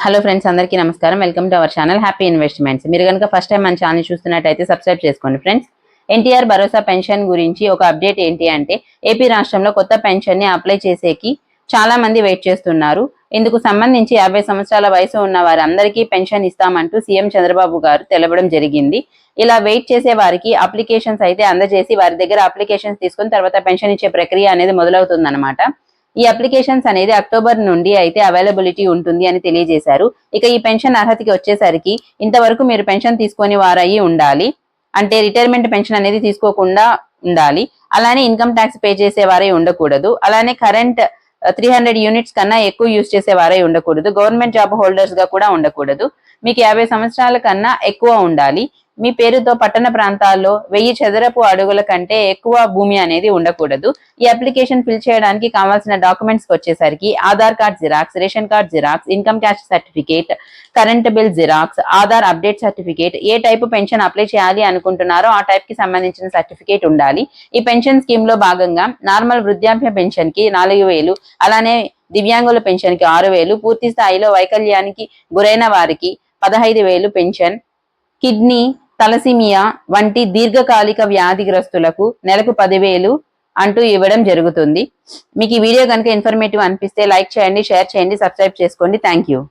Hello friends, అందరికీ నమస్కారం. Welcome to our channel happy investments. మీరు కనుక ఫస్ట్ టైం మన ఛానల్ చూస్తున్నట్టయితే సబ్స్క్రైబ్ చేసుకోండి ఫ్రెండ్స్. ఎన్టీఆర్ భరోసా పెన్షన్ గురించి ఒక అప్డేట్ ఏంటి అంటే, ఏపీ రాష్ట్రంలో కొత్త పెన్షన్ ని అప్లై చేసేకి చాలా మంది వెయిట్ చేస్తున్నారు. ఇందుకు సంబంధించి 50 సంవత్సరాల వయసు ఉన్న వారందరికీ పెన్షన్ ఇస్తామంటూ సీఎం చంద్రబాబు గారు తెలపడం జరిగింది. ఇలా వెయిట్ చేసే వారికి అప్లికేషన్స్ అయితే అందజేసి వారి దగ్గర అప్లికేషన్స్ తీసుకుని తర్వాత పెన్షన్ ఇచ్చే ప్రక్రియ అనేది మొదలవుతుందన్నమాట. ఈ అప్లికేషన్స్ అనేది అక్టోబర్ నుండి అయితే అవైలబిలిటీ ఉంటుంది అని తెలియజేశారు. ఇక ఈ పెన్షన్ అర్హతకి వచ్చేసరికి ఇంతవరకు మీరు పెన్షన్ తీసుకొని వారయ్యి ఉండాలి, అంటే రిటైర్మెంట్ పెన్షన్ అనేది తీసుకోకుండా ఉండాలి. అలానే ఇన్కమ్ ట్యాక్స్ పే చేసేవారై ఉండకూడదు. అలానే కరెంట్ 300 యూనిట్స్ కన్నా ఎక్కువ యూజ్ చేసేవారై ఉండకూడదు. గవర్నమెంట్ జాబ్ హోల్డర్స్ గా కూడా ఉండకూడదు. మీకు 50 సంవత్సరాల కన్నా ఎక్కువ ఉండాలి. మీ పేరుతో పట్టణ ప్రాంతాల్లో 1000 చదరపు అడుగుల కంటే ఎక్కువ భూమి అనేది ఉండకూడదు. ఈ అప్లికేషన్ ఫిల్ చేయడానికి కావాల్సిన డాక్యుమెంట్స్ వచ్చేసరికి Aadhaar card xerox, ration card xerox, income caste certificate, current bill xerox, Aadhaar update certificate, ఏ టైపు పెన్షన్ అప్లై చేయాలి అనుకుంటున్నారో ఆ టైప్ కి సంబంధించిన సర్టిఫికేట్ ఉండాలి. ఈ పెన్షన్ స్కీమ్ లో భాగంగా నార్మల్ వృద్ధాప్య పెన్షన్ కి 4000, అలానే దివ్యాంగుల పెన్షన్ కి 6000, పూర్తి స్థాయిలో వైకల్యానికి గురైన వారికి 15,000 పెన్షన్, కిడ్నీ, తలసిమియా వంటి దీర్ఘకాలిక వ్యాధిగ్రస్తులకు నెలకు 10,000 అంటూ ఇవ్వడం జరుగుతుంది. మీకు ఈ వీడియో కనుక ఇన్ఫర్మేటివ్ అనిపిస్తే లైక్ చేయండి, షేర్ చేయండి, సబ్స్క్రైబ్ చేసుకోండి. Thank you.